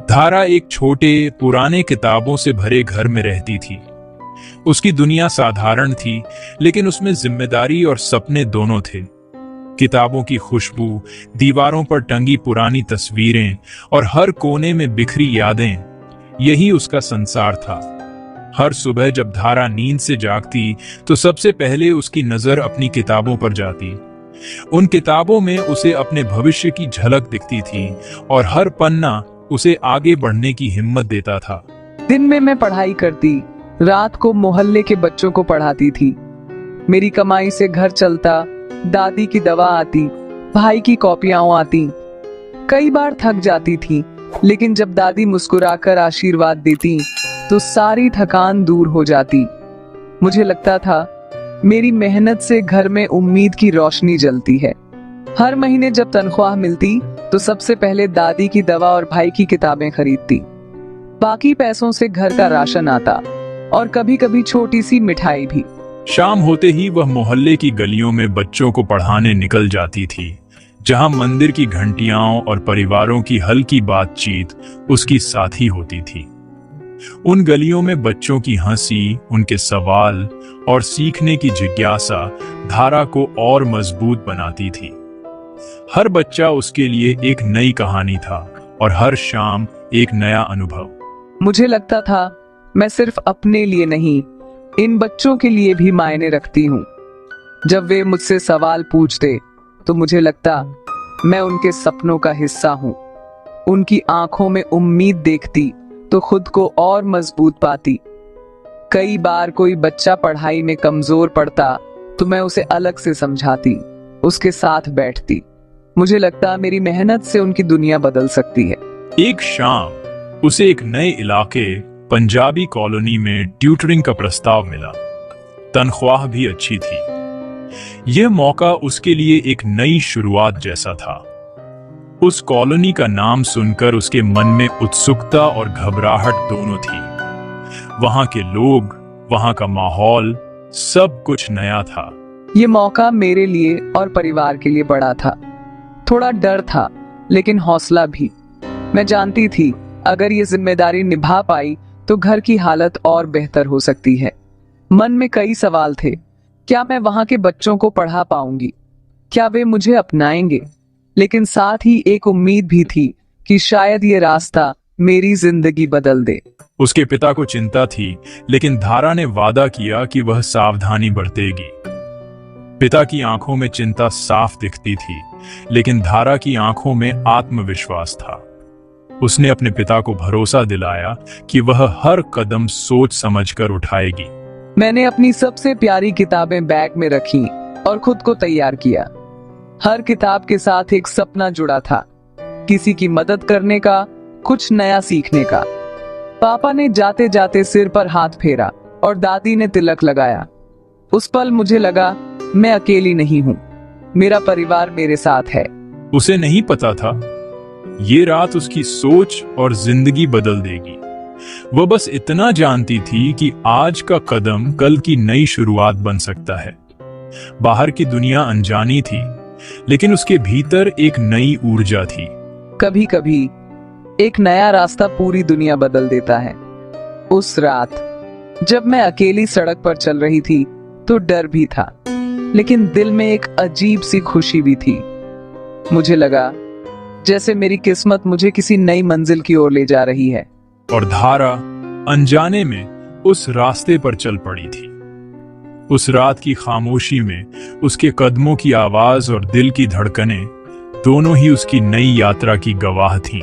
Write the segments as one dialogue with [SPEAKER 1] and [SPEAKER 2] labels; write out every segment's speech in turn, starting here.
[SPEAKER 1] धारा एक छोटे पुराने किताबों से भरे घर में रहती थी। उसकी दुनिया साधारण थी, लेकिन उसमें जिम्मेदारी और सपने दोनों थे। किताबों की खुशबू, दीवारों पर टंगी पुरानी तस्वीरें और हर कोने में बिखरी यादें, यही उसका संसार था। हर सुबह जब धारा नींद से जागती तो सबसे पहले उसकी नजर अपनी किताबों पर जाती। उन किताबों में उसे अपने भविष्य की झलक दिखती थी और हर पन्ना उसे आगे बढ़ने की हिम्मत देता था।
[SPEAKER 2] दिन में मैं पढ़ाई करती, रात को मोहल्ले के बच्चों को पढ़ाती थी। मेरी कमाई से घर चलता, दादी की दवा आती, भाई की कॉपियां आती। कई बार थक जाती थी, लेकिन जब दादी मुस्कुराकर आशीर्वाद देती तो सारी थकान दूर हो जाती। मुझे लगता था मेरी मेहनत से घर में उम्मीद की रोशनी जलती है। हर महीने जब तनख्वाह मिलती तो सबसे पहले दादी की दवा और भाई की किताबें खरीदती। बाकी पैसों से घर का राशन आता और कभी कभी छोटी सी मिठाई भी।
[SPEAKER 1] शाम होते ही वह मोहल्ले की गलियों में बच्चों को पढ़ाने निकल जाती थी, जहां मंदिर की घंटियां और परिवारों की हल्की बातचीत उसकी साथी होती थी। उन गलियों में बच्चों की हंसी, उनके सवाल और सीखने की जिज्ञासा धारा को और मजबूत बनाती थी। हर बच्चा उसके लिए एक नई कहानी था और हर शाम एक नया अनुभव।
[SPEAKER 2] मुझे लगता था मैं सिर्फ अपने लिए नहीं, इन बच्चों के लिए भी मायने रखती हूँ। जब वे मुझसे सवाल पूछते तो मुझे लगता मैं उनके सपनों का हिस्सा हूँ। उनकी आंखों में उम्मीद देखती तो खुद को और मजबूत पाती। कई बार कोई बच्चा पढ़ाई में कमजोर पड़ता तो मैं उसे अलग से समझाती, उसके साथ बैठती। मुझे लगता मेरी मेहनत से उनकी दुनिया बदल सकती है।
[SPEAKER 1] एक शाम उसे एक नए इलाके पंजाबी कॉलोनी में ट्यूटरिंग का प्रस्ताव मिला। तनख्वाह भी अच्छी थी। यह मौका उसके लिए एक नई शुरुआत जैसा था। उस कॉलोनी का नाम सुनकर उसके मन में उत्सुकता और घबराहट दोनों थी। वहां के लोग, वहां का माहौल, सब कुछ नया था।
[SPEAKER 2] ये मौका मेरे लिए और परिवार के लिए बड़ा था। थोड़ा डर था, लेकिन हौसला भी। मैं जानती थी अगर ये जिम्मेदारी निभा पाई तो घर की हालत और बेहतर हो सकती है। मन में कई सवाल थे। क्या मैं वहां के बच्चों को पढ़ा पाऊंगी? क्या वे मुझे अपनाएंगे? लेकिन साथ ही एक उम्मीद भी थी कि शायद ये रास्ता मेरी जिंदगी बदल दे।
[SPEAKER 1] उसके पिता को चिंता थी, लेकिन धारा ने वादा किया कि वह सावधानी बरतेगी। पिता की आंखों में चिंता साफ दिखती थी, लेकिन धारा की आंखों में आत्मविश्वास था। उसने अपने पिता को भरोसा दिलाया कि वह हर कदम सोच समझकर उठाएगी।
[SPEAKER 2] मैंने अपनी सबसे प्यारी किताबें बैग में रखी और खुद को तैयार किया। हर किताब के साथ एक सपना जुड़ा था, किसी की मदद करने का, कुछ नया सीखने का। पापा ने जाते जाते सिर पर हाथ फेरा और दादी ने तिलक लगाया। उस पल मुझे लगा मैं अकेली नहीं हूँ, मेरा परिवार मेरे साथ है।
[SPEAKER 1] उसे नहीं पता था ये रात उसकी सोच और जिंदगी बदल देगी। वह बस इतना जानती थी कि आज का कदम कल की नई शुरुआत बन सकता है। बाहर की दुनिया अनजानी थी, लेकिन उसके भीतर एक नई ऊर्जा थी।
[SPEAKER 2] कभी कभी एक नया रास्ता पूरी दुनिया बदल देता है। उस रात जब मैं अकेली सड़क पर चल रही थी तो डर भी था, लेकिन दिल में एक अजीब सी खुशी भी थी। मुझे लगा जैसे मेरी किस्मत मुझे किसी नई मंजिल की ओर ले जा रही है।
[SPEAKER 1] और धारा अनजाने में उस रास्ते पर चल पड़ी थी। उस रात की खामोशी में उसके कदमों की आवाज और दिल की धड़कनें दोनों ही उसकी नई यात्रा की गवाह थीं।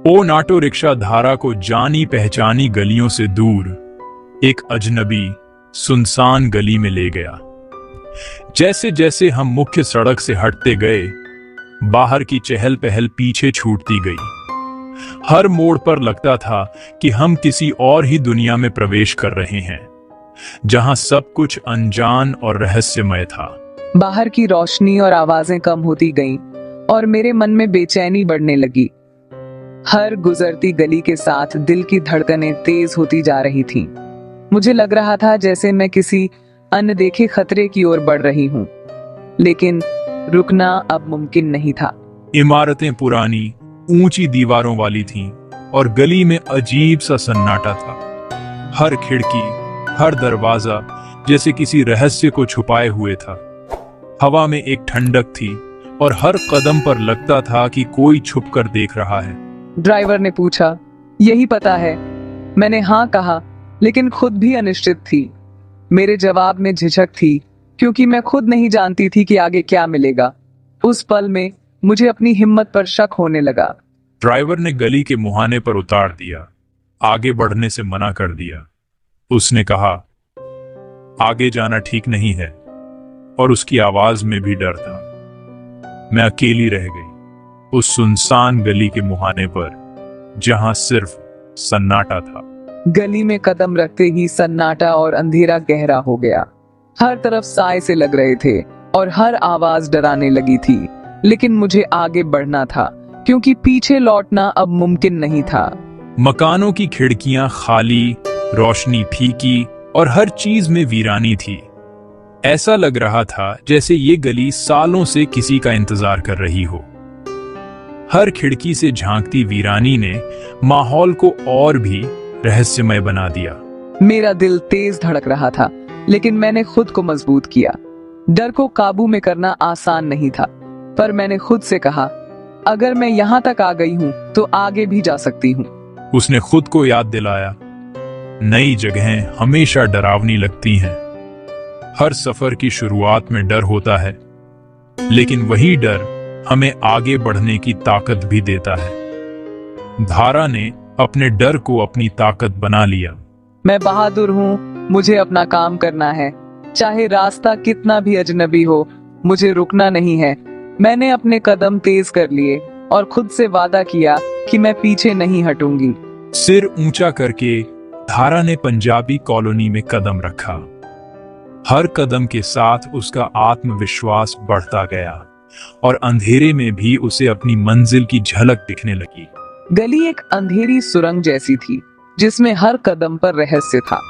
[SPEAKER 1] ओन ऑटो रिक्शा धारा को जानी पहचानी गलियों से दूर एक अजनबी सुनसान गली में ले गया। जैसे जैसे हम मुख्य सड़क से हटते गए, बाहर की चहल पहल पीछे छूटती गई। हर मोड़ पर लगता था कि हम किसी और ही दुनिया में प्रवेश कर रहे हैं, जहां सब कुछ अनजान और रहस्यमय था।
[SPEAKER 2] बाहर की रोशनी और आवाजें कम होती गईं और मेरे मन में बेचैनी बढ़ने लगी। हर गुजरती गली के साथ दिल की धड़कनें तेज होती जा रही थीं। मुझे लग रहा था जैसे मैं किसी अनदेखे खतरे की ओर बढ़ रही हूं, लेकिन रुकना अब मुमकिन नहीं था।
[SPEAKER 1] इमारतें पुरानी, ऊंची दीवारों वाली थीं और गली में अजीब सा सन्नाटा था। हर खिड़की, हर दरवाजा जैसे किसी रहस्य को छुपाए हुए था। हवा में एक ठंडक थी और हर कदम पर लगता था कि कोई छुपकर देख रहा है।
[SPEAKER 2] ड्राइवर ने पूछा, यही पता है? मैंने हाँ कहा, लेकिन खुद भी अनिश्चित थी। मेरे जवाब में झिझक थी, क्योंकि मैं खुद नहीं जानती थी कि आगे क्या मिलेगा। उस पल में मुझे अपनी हिम्मत पर शक होने लगा।
[SPEAKER 1] ड्राइवर ने गली के मुहाने पर उतार दिया, आगे बढ़ने से मना कर दिया। उसने कहा, आगे जाना ठीक नहीं है, और उसकी आवाज में भी डर था। मैं अकेली रह गई उस सुनसान गली के मुहाने पर, जहां सिर्फ सन्नाटा था।
[SPEAKER 2] गली में कदम रखते ही सन्नाटा और अंधेरा गहरा हो गया। हर तरफ साए से लग रहे थे और हर आवाज डराने लगी थी। लेकिन मुझे आगे बढ़ना था, क्योंकि पीछे लौटना अब मुमकिन नहीं था।
[SPEAKER 1] मकानों की खिड़कियां खाली, रोशनी फीकी और हर चीज में वीरानी थी। ऐसा लग रहा था जैसे ये गली सालों से किसी का इंतजार कर रही हो। हर खिड़की से झांकती वीरानी ने माहौल को और भी रहस्यमय बना दिया।
[SPEAKER 2] मेरा दिल तेज धड़क रहा था, लेकिन मैंने खुद को मजबूत किया। डर को काबू में करना आसान नहीं था, पर मैंने खुद से कहा, अगर मैं यहाँ तक आ गई हूँ तो आगे भी जा सकती हूँ।
[SPEAKER 1] उसने खुद को याद दिलाया, नई जगहें हमेशा डरावनी लगती हैं। हर सफर की शुरुआत में डर होता है, लेकिन वही डर हमें आगे बढ़ने की ताकत भी देता है। धारा ने अपने डर को अपनी ताकत बना लिया।
[SPEAKER 2] मैं बहादुर हूँ, मुझे अपना काम करना है। चाहे रास्ता कितना भी अजनबी हो, मुझे रुकना नहीं है। मैंने अपने कदम तेज कर लिए और खुद से वादा किया कि मैं पीछे नहीं हटूंगी।
[SPEAKER 1] सिर ऊंचा करके धारा ने पंजाबी कॉलोनी में कदम रखा। हर कदम के साथ उसका आत्मविश्वास बढ़ता गया और अंधेरे में भी उसे अपनी मंजिल की झलक दिखने लगी।
[SPEAKER 2] गली एक अंधेरी सुरंग जैसी थी, जिसमें हर कदम पर रहस्य था।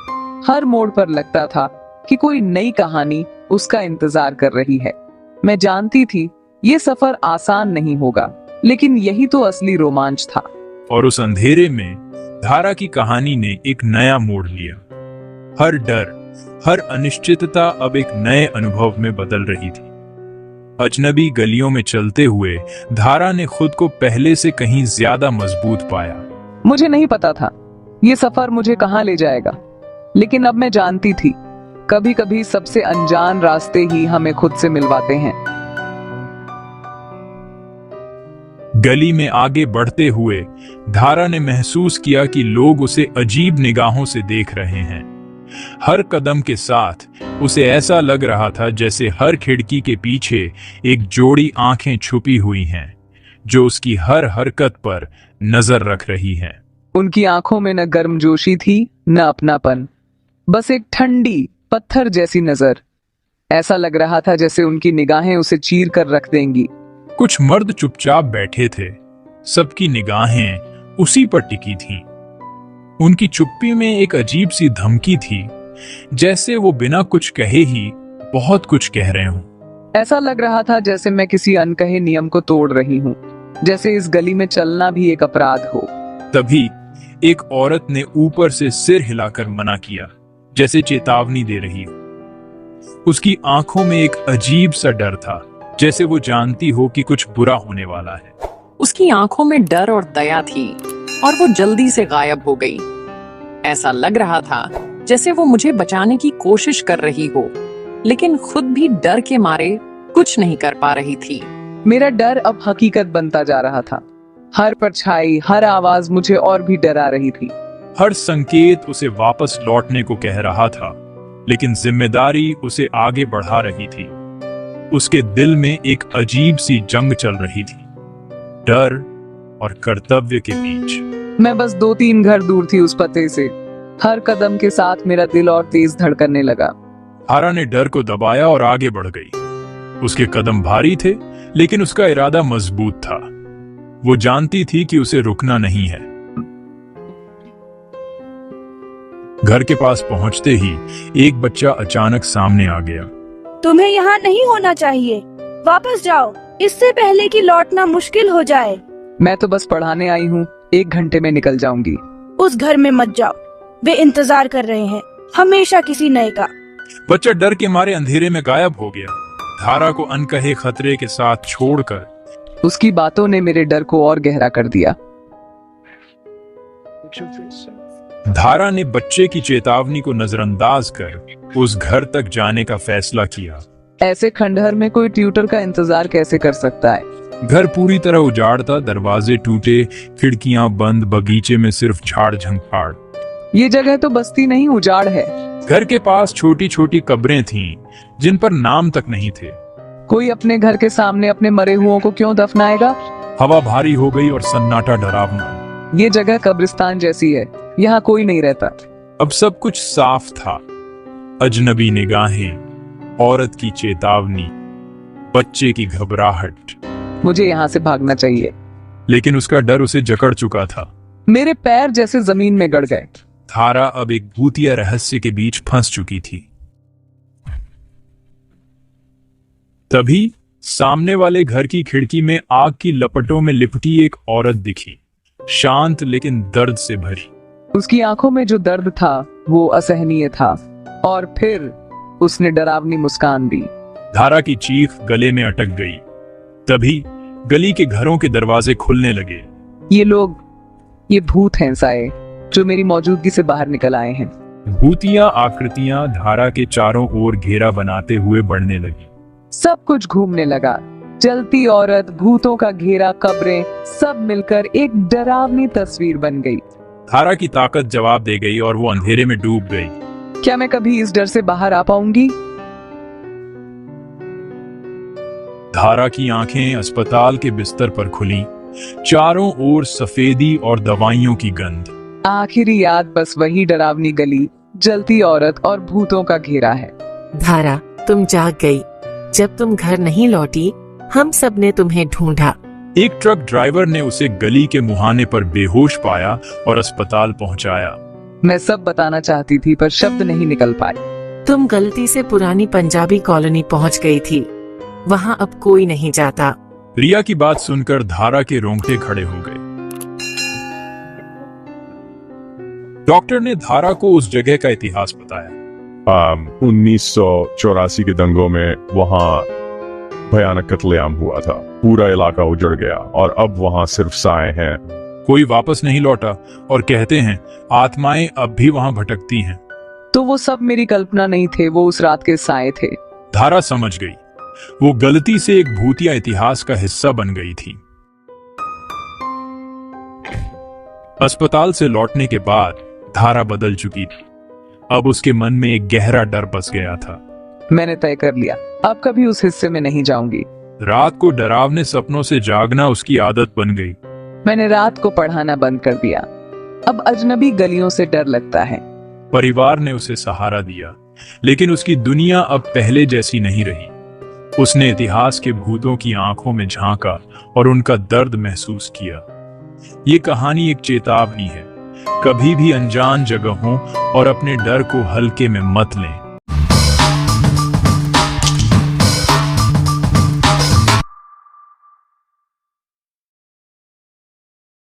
[SPEAKER 2] हर मोड़ पर लगता था कि कोई नई कहानी उसका इंतजार कर रही है। मैं जानती थी ये सफर आसान नहीं होगा, लेकिन यही तो असली रोमांच था।
[SPEAKER 1] और उस अंधेरे में धारा की कहानी ने एक नया मोड़ लिया। हर डर, हर अनिश्चितता अब एक नए अनुभव में बदल रही थी। अजनबी गलियों में चलते हुए धारा ने खुद को पहले से कहीं ज्यादा मजबूत पाया।
[SPEAKER 2] मुझे नहीं पता था ये सफर मुझे कहां ले जाएगा, लेकिन अब मैं जानती थी, कभी कभी सबसे अनजान रास्ते ही हमें खुद से मिलवाते हैं।
[SPEAKER 1] गली में आगे बढ़ते हुए धारा ने महसूस किया कि लोग उसे अजीब निगाहों से देख रहे हैं। हर कदम के साथ उसे ऐसा लग रहा था जैसे हर खिड़की के पीछे एक जोड़ी आंखें छुपी हुई हैं, जो उसकी हर हरकत पर नजर रख रही हैं।
[SPEAKER 2] उनकी आंखों में न गर्मजोशी थी, न अपनापन, बस एक ठंडी पत्थर जैसी नजर। ऐसा लग रहा था जैसे उनकी निगाहें उसे चीर कर रख देंगी।
[SPEAKER 1] कुछ मर्द चुपचाप बैठे थे, सबकी निगाहें उसी पर टिकी थीं। उनकी चुप्पी में एक अजीब सी धमकी थी, जैसे वो बिना कुछ कहे ही बहुत कुछ कह रहे हों।
[SPEAKER 2] ऐसा लग रहा था जैसे मैं किसी अनकहे नियम को तोड़ रही हूँ, जैसे इस गली में चलना भी एक अपराध हो।
[SPEAKER 1] तभी एक औरत ने ऊपर से सिर हिलाकर मना किया, जैसे चेतावनी दे रही हो। उसकी आंखों में एक अजीब सा डर था, जैसे वो जानती हो कि कुछ बुरा होने वाला है।
[SPEAKER 3] उसकी आंखों में डर और दया थी और वो जल्दी से गायब हो गई। ऐसा लग रहा था जैसे वो मुझे बचाने की कोशिश कर रही हो, लेकिन खुद भी डर के मारे कुछ नहीं कर पा रही थी।
[SPEAKER 2] मेरा डर अब हकीकत बनता जा रहा था। हर परछाई, हर आवाज मुझे और भी डरा रही थी।
[SPEAKER 1] हर संकेत उसे वापस लौटने को कह रहा था, लेकिन जिम्मेदारी उसे आगे बढ़ा रही थी। उसके दिल में एक अजीब सी जंग चल रही थी, डर और कर्तव्य के बीच।
[SPEAKER 2] मैं बस 2-3 घर दूर थी उस पते से। हर कदम के साथ मेरा दिल और तेज धड़कने लगा।
[SPEAKER 1] धारा ने डर को दबाया और आगे बढ़ गई। उसके कदम भारी थे, लेकिन उसका इरादा मजबूत था। वो जानती थी कि उसे रुकना नहीं है। घर के पास पहुंचते ही एक बच्चा अचानक सामने आ गया।
[SPEAKER 4] तुम्हें यहाँ नहीं होना चाहिए, वापस जाओ। इससे पहले कि लौटना मुश्किल हो जाए।
[SPEAKER 2] मैं तो बस पढ़ाने आई हूँ, 1 घंटे में निकल जाऊंगी।
[SPEAKER 4] उस घर में मत जाओ, वे इंतजार कर रहे हैं, हमेशा किसी नए का।
[SPEAKER 1] बच्चा डर के मारे अंधेरे में गायब हो गया। धारा को अनकहे खतरे के साथ छोड़कर
[SPEAKER 2] उसकी बातों ने मेरे डर को और गहरा कर दिया।
[SPEAKER 1] धारा ने बच्चे की चेतावनी को नजरअंदाज कर उस घर तक जाने का फैसला किया।
[SPEAKER 2] ऐसे खंडहर में कोई ट्यूटर का इंतजार कैसे कर सकता है?
[SPEAKER 1] घर पूरी तरह उजाड़ था, दरवाजे टूटे, खिड़कियां बंद, बगीचे में सिर्फ झाड़ झंखाड़।
[SPEAKER 2] ये जगह तो बस्ती नहीं, उजाड़ है।
[SPEAKER 1] घर के पास छोटी छोटी कब्रें थीं, जिन पर नाम तक नहीं थे।
[SPEAKER 2] कोई अपने घर के सामने अपने मरे हुओं को क्यों दफनाएगा?
[SPEAKER 1] हवा भारी हो गई और सन्नाटा डरावना।
[SPEAKER 2] ये जगह कब्रिस्तान जैसी है, यहाँ कोई नहीं रहता।
[SPEAKER 1] अब सब कुछ साफ था। अजनबी निगाहें, औरत की चेतावनी, बच्चे की घबराहट।
[SPEAKER 2] मुझे यहाँ से भागना चाहिए।
[SPEAKER 1] लेकिन उसका डर उसे जकड़ चुका था।
[SPEAKER 2] मेरे पैर जैसे जमीन में गड़ गए।
[SPEAKER 1] धारा अब एक भूतिया रहस्य के बीच फंस चुकी थी। तभी सामने वाले घर की खिड़की में आग की लपटों में लिपटी एक औरत दिखी, शांत लेकिन दर्द से भरी।
[SPEAKER 2] उसकी आंखों में जो दर्द था वो असहनीय था। और फिर उसने डरावनी मुस्कान दी।
[SPEAKER 1] धारा की चीख गले में अटक गई। तभी गली के घरों के दरवाजे खुलने लगे।
[SPEAKER 2] ये भूत हैं साए, जो मेरी मौजूदगी से बाहर निकल आए हैं।
[SPEAKER 1] भूतिया आकृतियां धारा के चारों ओर घेरा बनाते हुए बढ़ने लगी।
[SPEAKER 2] सब कुछ घूमने लगा। जलती औरत, भूतों का घेरा, कब्रें, सब मिलकर एक डरावनी तस्वीर बन गई।
[SPEAKER 1] धारा की ताकत जवाब दे गई और वो अंधेरे में डूब गई।
[SPEAKER 2] क्या मैं कभी इस डर से बाहर आ पाऊंगी?
[SPEAKER 1] धारा की आंखें अस्पताल के बिस्तर पर खुली। चारों ओर सफेदी और दवाइयों की गंध।
[SPEAKER 2] आखिरी याद बस वही डरावनी गली, जलती औरत और भूतों का घेरा है।
[SPEAKER 5] धारा, तुम जाग गई। जब तुम घर नहीं लौटी, हम सब ने तुम्हें ढूंढा।
[SPEAKER 1] एक ट्रक ड्राइवर ने उसे गली के मुहाने पर बेहोश पाया और अस्पताल पहुंचाया।
[SPEAKER 2] मैं सब बताना चाहती थी पर शब्द नहीं निकल पाए।
[SPEAKER 5] तुम गलती से पुरानी पंजाबी कॉलोनी पहुंच गई थी। वहां अब कोई नहीं जाता।
[SPEAKER 1] रिया की बात सुनकर धारा के रोंगटे खड़े हो गए। डॉक्टर ने धारा को उस जगह का इतिहास बताया।
[SPEAKER 6] 1984 के दंगों में वहाँ भयानक कत्लेआम हुआ था। पूरा इलाका उजड़ गया और अब वहाँ सिर्फ साए हैं।
[SPEAKER 1] कोई वापस नहीं लौटा और कहते हैं आत्माएं अब भी वहां भटकती हैं।
[SPEAKER 2] तो वो सब मेरी कल्पना नहीं थे, वो उस रात के साए थे।
[SPEAKER 1] धारा समझ गई, वो गलती से एक भूतिया इतिहास का हिस्सा बन गई थी। अस्पताल से लौटने के बाद धारा बदल चुकी थी। अब उसके मन में एक गहरा डर बस गया था।
[SPEAKER 2] मैंने तय कर लिया, अब कभी उस हिस्से में नहीं जाऊंगी।
[SPEAKER 1] रात को डरावने सपनों से जागना उसकी आदत बन गई।
[SPEAKER 2] मैंने रात को पढ़ाना बंद कर दिया। अब अजनबी गलियों से डर लगता है।
[SPEAKER 1] परिवार ने उसे सहारा दिया, लेकिन उसकी दुनिया अब पहले जैसी नहीं रही। उसने इतिहास के भूतों की आंखों में झांका और उनका दर्द महसूस किया। ये कहानी एक चेतावनी है, कभी भी अनजान जगहों और अपने डर को हल्के में मत लें।